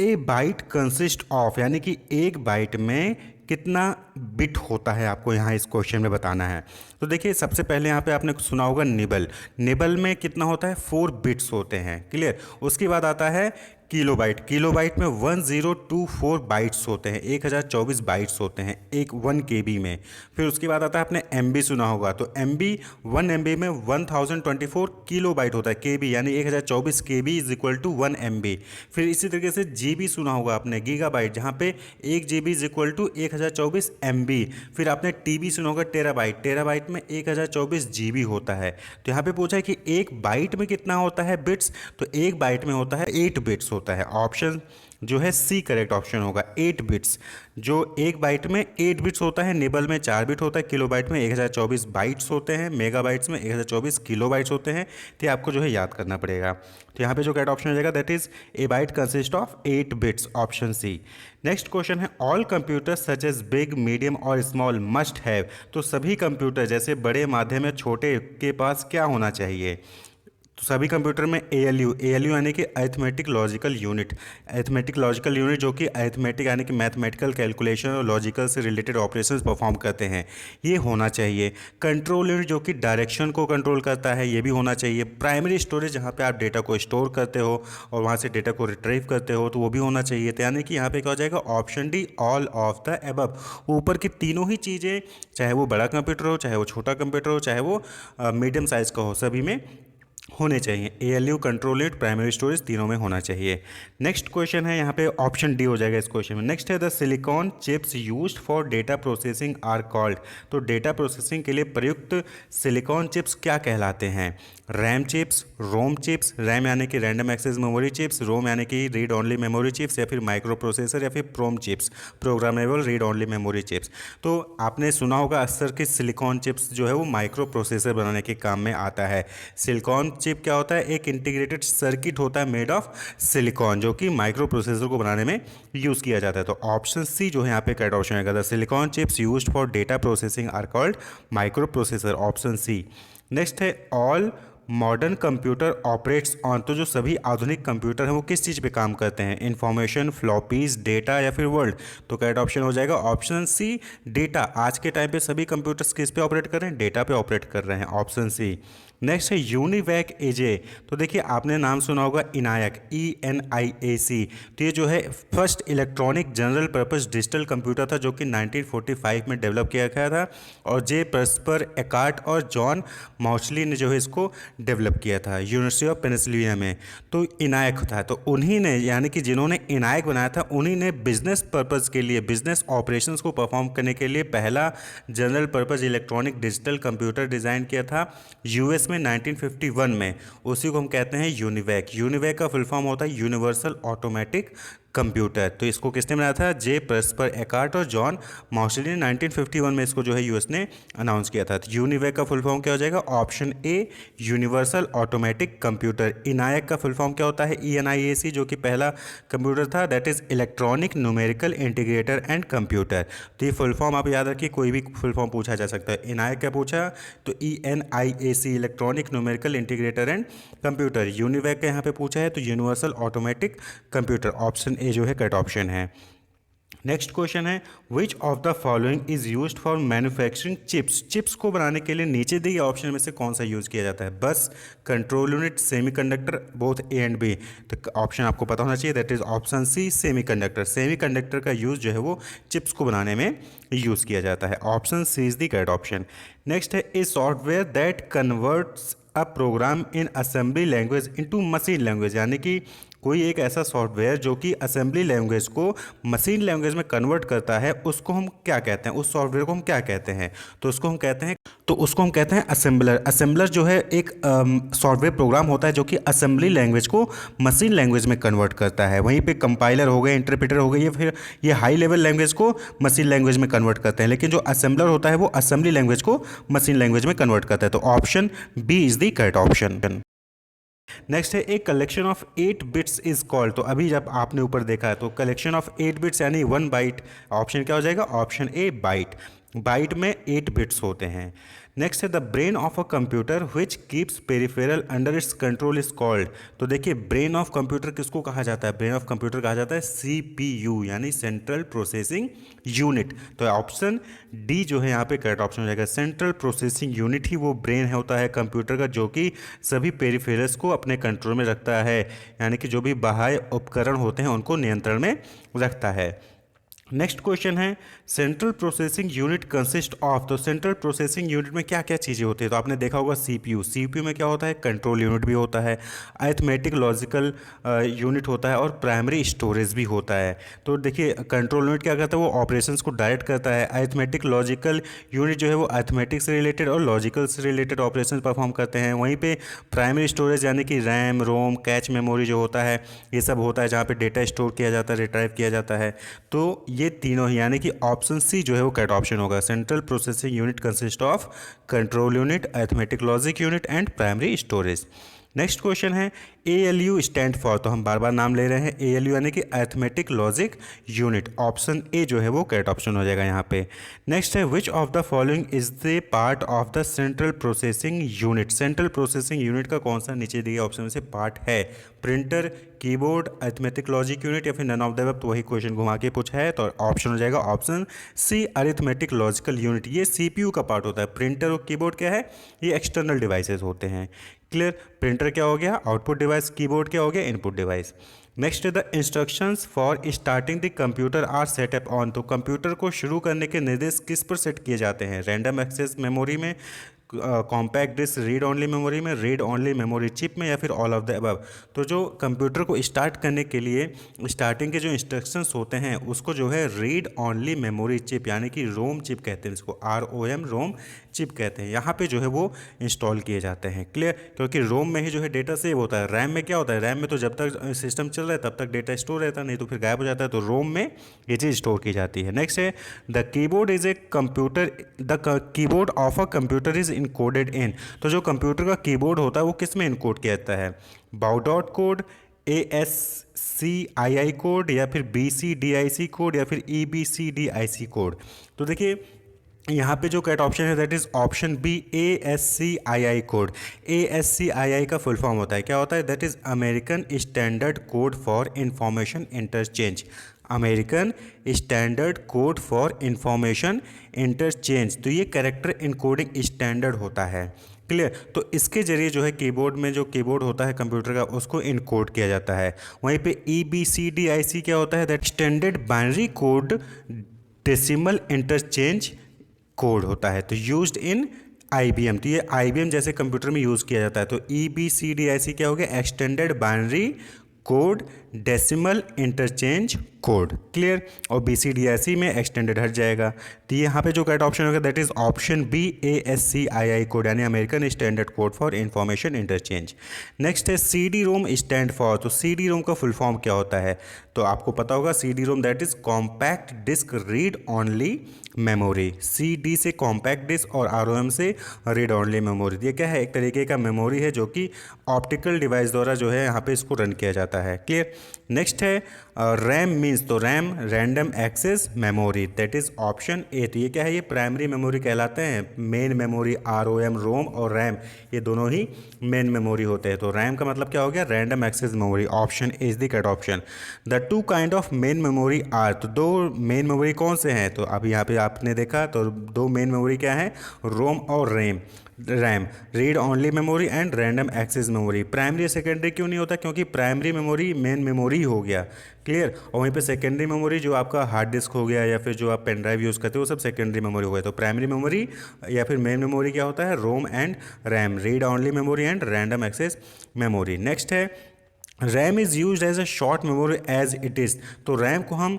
A byte consist of, यानी कि एक बाइट में कितना बिट होता है, आपको यहाँ इस क्वेश्चन में बताना है। तो देखिए, सबसे पहले यहाँ पे आपने सुना होगा निबल। निबल में कितना होता है, 4 बिट्स होते हैं, क्लियर। उसके बाद आता है किलोबाइट। किलोबाइट में 1024 बाइट्स होते हैं, 1024 बाइट्स होते हैं एक 1 केबी में। फिर उसके बाद आता है, आपने एमबी सुना होगा, तो एमबी 1 एमबी में 1024 किलोबाइट होता है, केबी यानी 1024 केबी इज इक्वल टू 1 एमबी। फिर इसी तरीके से जीबी सुना होगा आपने, गीगाबाइट, जहाँ पे 1 GB is equal to 1024 MB. फिर आपने टीबी सुना होगा, टेराबाइट। टेराबाइट में 1024 जीबी होता है। तो यहाँ पे पूछा है कि एक बाइट में कितना होता है बिट्स, तो एक बाइट में होता है 8 बिट्स होता है। ऑप्शन जो है सी करेक्ट ऑप्शन होगा, 8 बिट्स। जो एक बाइट में 8 बिट्स होता है, निबल में 4 बिट होता है, किलोबाइट में 1024 बाइट्स होते हैं, मेगाबाइट्स में 1024 किलोबाइट्स होते हैं। तो ये आपको जो है याद करना पड़ेगा। तो यहाँ पे जो करेक्ट ऑप्शन हो जाएगा that is a byte consist of 8 bits, option C. Next question है, all computer such as big, medium और स्मॉल मस्ट हैव। तो सभी कंप्यूटर जैसे बड़े, माध्यम या छोटे के पास क्या होना चाहिए। तो सभी कंप्यूटर में ALU, ALU यानी कि arithmetic logical unit, arithmetic logical unit जो कि अरिथमेटिक यानी कि मैथमेटिकल कैलकुलेशन और लॉजिकल से रिलेटेड ऑपरेशंस परफॉर्म करते हैं, ये होना चाहिए। कंट्रोल यूनिट जो कि डायरेक्शन को कंट्रोल करता है, ये भी होना चाहिए। प्राइमरी स्टोरेज जहाँ पे आप डेटा को स्टोर करते हो और वहाँ से डेटा को रिट्रीव करते हो, तो वो भी होना चाहिए। तो यानी कि यहाँ पे क्या हो जाएगा, option D, all of the above. ऊपर की तीनों ही चीज़ें, चाहे वो बड़ा कंप्यूटर हो, चाहे वो छोटा कंप्यूटर हो, चाहे वो मीडियम साइज़ का हो, सभी में होने चाहिए। ALU, control unit, primary storage, तीनों में होना चाहिए। नेक्स्ट क्वेश्चन है, यहाँ पे ऑप्शन डी हो जाएगा इस क्वेश्चन में। नेक्स्ट है, the silicon chips used for data processing are called. तो डेटा प्रोसेसिंग के लिए प्रयुक्त सिलिकॉन चिप्स क्या कहलाते हैं। RAM chips, ROM chips, RAM यानी कि random access memory chips, ROM यानी कि रीड ओनली मेमोरी चिप्स, या फिर माइक्रो प्रोसेसर, या फिर PROM chips, programmable read only memory chips. तो आपने सुना होगा अक्सर कि सिलिकॉन चिप्स जो है वो माइक्रो प्रोसेसर बनाने के काम में आता है। सिलिकॉन चिप क्या होता है, एक इंटीग्रेटेड सर्किट होता है मेड ऑफ सिलिकॉन, जो कि माइक्रो प्रोसेसर को बनाने में यूज़ किया जाता है। तो ऑप्शन सी जो है यहाँ पे करेक्ट ऑप्शन आएगा, the silicon chips used for data processing are called microprocessor, option C. Next है, all modern computer operates on. तो जो सभी आधुनिक कंप्यूटर हैं वो किस चीज़ पे काम करते हैं, इन्फॉर्मेशन, फ्लॉपीज, डेटा, या फिर वर्ड। तो करेक्ट ऑप्शन हो जाएगा ऑप्शन सी, डेटा। आज के टाइम पे सभी कंप्यूटर्स किस पे ऑपरेट कर रहे हैं, डेटा पे ऑपरेट कर रहे हैं, ऑप्शन सी। नेक्स्ट है, यूनिवैक एजे। तो देखिए, आपने नाम सुना होगा इनायक, ENIAC। तो ये जो है first electronic general purpose digital computer था, जो कि 1945 में डेवलप किया गया था, और जे प्रस्पर एकार्ट और जॉन मॉचली ने जो है इसको डेवलप किया था यूनिवर्सिटी ऑफ पेनिसिल्वेनिया में। तो इनायक था, तो उन्हीं ने, यानी कि जिन्होंने इनायक बनाया था, उन्हीं ने बिजनेस पर्पस के लिए, बिजनेस ऑपरेशंस को परफॉर्म करने के लिए पहला general purpose electronic digital computer design किया था US में 1951 में। उसी को हम कहते हैं यूनिवैक। यूनिवैक का फुल फॉर्म होता है यूनिवर्सल ऑटोमेटिक कंप्यूटर। तो इसको किसने बनाया था, जे प्रस्पर एकार्ट और जॉन मॉचली ने 1951 में इसको जो है US ने अनाउंस किया था। तो यूनिवैक का फुल फॉर्म क्या हो जाएगा, option A, universal automatic computer. ENIAC का फुल फॉर्म क्या होता है, ENIAC, जो कि पहला कंप्यूटर था, that is electronic numerical integrator and computer. तो ये फुल फॉर्म आप याद रखिए, कोई भी फुल फॉर्म पूछा जा सकता है। इनायक क्या पूछा, तो ENIAC, electronic numerical integrator and computer. UNIVAC का यहाँ पे पूछा है तो universal automatic computer, option A जो है करेक्ट ऑप्शन है। नेक्स्ट क्वेश्चन है, which of the following is used for manufacturing chips. Chips को बनाने के लिए नीचे दिए ऑप्शन में से कौन सा यूज़ किया जाता है, bus, control unit, semiconductor, both A and B. तो ऑप्शन आपको पता होना चाहिए, that is option C, semiconductor. Semiconductor का यूज़ जो है वो चिप्स को बनाने में यूज़ किया जाता है, option C is the correct option. Next है, a software that converts a program in assembly language into machine language. यानी कि कोई एक ऐसा सॉफ्टवेयर जो कि असेंबली लैंग्वेज को मशीन लैंग्वेज में कन्वर्ट करता है, उसको हम क्या कहते हैं, उस सॉफ्टवेयर को हम क्या कहते हैं, तो उसको हम कहते हैं असेंबलर। असेंबलर जो है एक सॉफ्टवेयर प्रोग्राम होता है जो कि असेंबली लैंग्वेज को मशीन लैंग्वेज में कन्वर्ट करता है। वहीं पे कंपाइलर हो गए, इंटरप्रेटर हो गए, ये फिर ये हाई लेवल लैंग्वेज को मशीन लैंग्वेज में कन्वर्ट करते हैं, लेकिन जो असेंबलर होता है वो असेंबली लैंग्वेज को मशीन लैंग्वेज में कन्वर्ट करता है। तो option B is the correct option. Next है, a collection of 8 bits is called. तो अभी जब आपने ऊपर देखा है तो कलेक्शन ऑफ 8 बिट्स यानी 1 बाइट, ऑप्शन क्या हो जाएगा, ऑप्शन ए, बाइट। बाइट में 8 बिट्स होते हैं। नेक्स्ट है the brain of a computer which keeps peripheral under its control is called. तो देखिए ब्रेन ऑफ कंप्यूटर किसको कहा जाता है? ब्रेन ऑफ कंप्यूटर कहा जाता है CPU यानी सेंट्रल प्रोसेसिंग यूनिट। तो ऑप्शन डी जो है यहाँ पे करेक्ट ऑप्शन हो जाएगा। सेंट्रल प्रोसेसिंग यूनिट ही वो ब्रेन होता है कंप्यूटर का जो कि सभी पेरिफेरल्स को अपने कंट्रोल में रखता है, यानी कि जो भी बाह्य उपकरण होते हैं उनको नियंत्रण में रखता है। नेक्स्ट क्वेश्चन है central processing unit consist of. तो सेंट्रल प्रोसेसिंग यूनिट में क्या क्या चीज़ें होती है? तो आपने देखा होगा CPU में क्या होता है? कंट्रोल यूनिट भी होता है, अरिथमेटिक लॉजिकल यूनिट होता है और प्राइमरी स्टोरेज भी होता है। तो देखिए कंट्रोल यूनिट क्या करता है? वो ऑपरेशंस को डायरेक्ट करता है। अरिथमेटिक लॉजिकल यूनिट जो है वो अरिथमेटिक से रिलेटेड और लॉजिकल से रिलेटेड ऑपरेशन परफॉर्म करते हैं। वहीं पे प्राइमरी स्टोरेज यानी कि रैम, रोम, कैच मेमोरी जो होता है ये सब होता है जहाँ पे डेटा स्टोर किया जाता है, रिट्राइव किया जाता है। तो ये तीनों ही यानी कि ऑप्शन सी जो है वो करेक्ट ऑप्शन होगा। Central processing unit consist of control unit, arithmetic logic unit and primary storage. Next question है ALU स्टैंड फॉर। तो हम बार बार नाम ले रहे हैं ALU यानी कि arithmetic logic unit. Option A जो है वो करेक्ट ऑप्शन हो जाएगा यहाँ पे। नेक्स्ट है which of the following is the part of the central processing unit. Central processing unit का कौन सा नीचे दिए ऑप्शन में से पार्ट है? Printer, keyboard, arithmetic logic unit या फिर नन ऑफ द अबव। तो वही क्वेश्चन घुमा के पूछा है तो ऑप्शन हो जाएगा option C arithmetic logical unit. ये CPU का पार्ट होता है। प्रिंटर और कीबोर्ड क्या है? ये एक्सटर्नल डिवाइसेस होते हैं। क्लियर? प्रिंटर क्या हो गया? Output device. कीबोर्ड क्या हो गया? Input device. Next the instructions for starting the computer are setup on. तो कंप्यूटर को शुरू करने के निर्देश किस पर सेट किए जाते हैं? रैंडम एक्सेस मेमोरी में, compact disc, read only memory में, रीड ऑनली मेमोरी चिप में या फिर ऑल ऑफ द अबव। तो जो कंप्यूटर को स्टार्ट करने के लिए स्टार्टिंग के जो इंस्ट्रक्शंस होते हैं उसको जो है रीड ऑनली मेमोरी चिप यानी कि रोम चिप कहते हैं, इसको ROM रोम चिप कहते हैं, यहाँ पे जो है वो इंस्टॉल किए जाते हैं। क्लियर? क्योंकि रोम में ही जो है डेटा सेव होता है। रैम में क्या होता है? रैम में तो जब तक सिस्टम चल रहा है तब तक डेटा स्टोर रहता है, नहीं तो फिर गायब हो जाता है। तो रोम में ये चीज़ स्टोर की जाती है। नेक्स्ट है the keyboard is a computer, the keyboard of a computer is encoded in. तो जो कंप्यूटर का कीबोर्ड होता है वो किस में इनकोड किया जाता है? बाउडॉट कोड, ASCII कोड या फिर BCDIC कोड या फिर EBCDIC कोड। तो देखिए यहाँ पे जो करेक्ट ऑप्शन है that is option B ASCII कोड। ASCII का फुल फॉर्म होता है, क्या होता है? That is American standard code for information interchange. American standard code for information interchange. तो ये कैरेक्टर इनकोडिंग स्टैंडर्ड होता है। क्लियर? तो इसके जरिए जो है कीबोर्ड में जो कीबोर्ड होता है कंप्यूटर का उसको इनकोड किया जाता है। वहीं पे EBCDIC क्या होता है? That standard binary code decimal interchange code होता है। तो यूज्ड इन IBM। तो ये IBM जैसे कंप्यूटर में यूज़ किया जाता है। तो EBCDIC क्या हो गया? Extended binary code decimal interchange code. Clear? और BCDIC में एक्सटेंडेड हट जाएगा। तो यहाँ पे जो करेक्ट ऑप्शन होगा that is option B ASCII code यानी American standard code for information interchange. Next है CD-ROM स्टैंड फॉर। तो CD-ROM का फुल फॉर्म क्या होता है? तो आपको पता होगा CD-ROM that is compact disc read only memory. CD से कॉम्पैक्ट डिस्क और ROM से रीड ऑनली मेमोरी। ये क्या है? एक तरीके का मेमोरी है जो कि ऑप्टिकल डिवाइस द्वारा जो है यहाँ पे इसको रन किया जाता है। क्लियर? नेक्स्ट है रैम मीन्स। तो RAM random access memory that is option A. तो ये क्या है? ये प्राइमरी मेमोरी कहलाते हैं। मेन मेमोरी ROM रोम और रैम ये दोनों ही मेन मेमोरी होते हैं। तो रैम का मतलब क्या हो गया? Random access memory. Option A is the correct option. The two kind of main memory are. तो दो मेन मेमोरी कौन से हैं? तो अब यहाँ पे आपने देखा तो दो मेन मेमोरी क्या है? रोम और RAM, read only memory and random access memory. Primary secondary क्यों नहीं होता? क्योंकि प्राइमरी मेमोरी मेन मेमोरी हो गया। क्लियर? और वहीं पे सेकेंडरी मेमोरी जो आपका हार्ड डिस्क हो गया या फिर जो आप पेन ड्राइव यूज़ करते हो वो सब सेकेंडरी मेमोरी हो गया। तो प्राइमरी मेमोरी या फिर मेन मेमोरी क्या होता है? ROM and RAM, read only memory and random access memory. Next है RAM is use as a short memory as it is. तो रैम को हम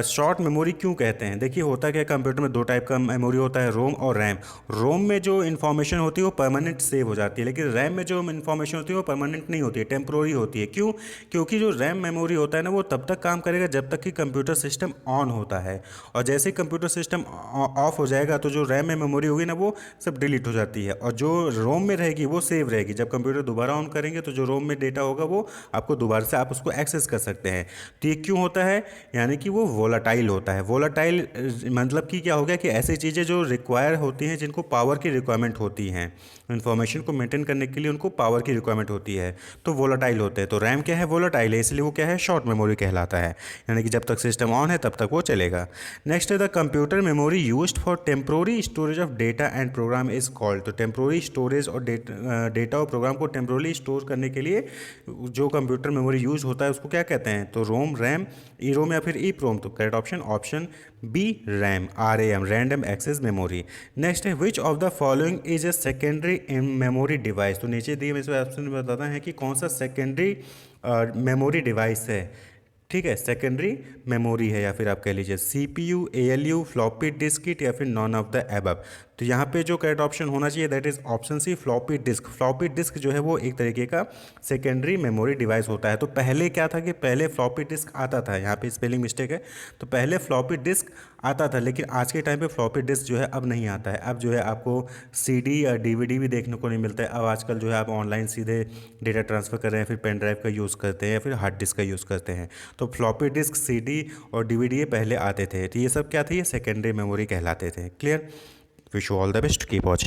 शॉर्ट मेमोरी क्यों कहते हैं? देखिए होता क्या है कंप्यूटर में दो टाइप का मेमोरी होता है, रोम और रैम। रोम में जो इन्फॉर्मेशन होती है वो परमानेंट सेव हो जाती है, लेकिन रैम में जो इन्फॉर्मेशन होती है वो परमानेंट नहीं होती है, टेम्प्रोरी होती है। क्यों? क्योंकि जो रैम मेमोरी होता है ना वो तब तक काम करेगा जब तक कि कंप्यूटर सिस्टम ऑन होता है, और जैसे ही कंप्यूटर सिस्टम ऑफ हो जाएगा तो जो रैम में मेमोरी होगी ना वो सब डिलीट हो जाती है, और जो रोम में रहेगी वो सेव रहेगी। जब कंप्यूटर दोबारा ऑन करेंगे तो जो रोम में डेटा होगा वो आपको दोबारा से आप उसको एक्सेस कर सकते हैं। तो ये क्यों होता है, यानी कि वो वोलाटाइल होता है। वोलाटाइल मतलब कि क्या हो गया कि ऐसी चीज़ें जो रिक्वायर होती हैं, जिनको पावर की रिक्वायरमेंट होती हैं, इन्फॉर्मेशन को मेंटेन करने के लिए उनको पावर की रिक्वायरमेंट होती है, तो वोलाटाइल होते हैं। तो रैम क्या है, वोलाटाइल है, इसलिए वो क्या है, शॉर्ट मेमोरी कहलाता है, यानी कि जब तक सिस्टम ऑन है तब तक वो चलेगा। नेक्स्ट है the computer memory used for temporary storage of data and program is called. तो टेम्प्रोरी स्टोरेज और डेटा और प्रोग्राम को टेम्प्रोरी स्टोर करने के लिए जो कंप्यूटर मेमोरी यूज होता है उसको क्या कहते हैं, तो रोम, रैम, ई रोम या फिर ई प्रोम। तो correct option option B RAM, RAM, random access memory. Next है which of the following is a secondary memory device. तो नीचे दिए इसमें ऑप्शन में बताता है कि कौन सा सेकेंडरी मेमोरी डिवाइस है। ठीक है, सेकेंडरी मेमोरी है, या फिर आप कह लीजिए CPU, ALU, फ्लॉपी डिस्क या फिर नॉन ऑफ द एबव। तो यहाँ पे जो करेक्ट ऑप्शन होना चाहिए that is option C, floppy disk. Floppy disk जो है वो एक तरीके का सेकेंडरी मेमोरी डिवाइस होता है। तो पहले क्या था कि पहले फ्लॉपी डिस्क आता था, यहाँ पे स्पेलिंग मिस्टेक है, तो पहले फ्लॉपी डिस्क आता था, लेकिन आज के टाइम पे फ्लॉपी डिस्क जो है अब नहीं आता है। अब जो है आपको CD या DVD भी देखने को नहीं मिलता है। अब आजकल जो है आप ऑनलाइन सीधे डेटा ट्रांसफ़र कर रहे हैं, फिर पेन ड्राइव का यूज़ करते हैं या फिर हार्ड डिस्क का यूज़ करते हैं। तो फ्लॉपी डिस्क, CD और DVD ये पहले आते थे। तो ये सब क्या थे, ये सेकेंडरी मेमोरी कहलाते थे। Clear? Wish you all the best, keep watching.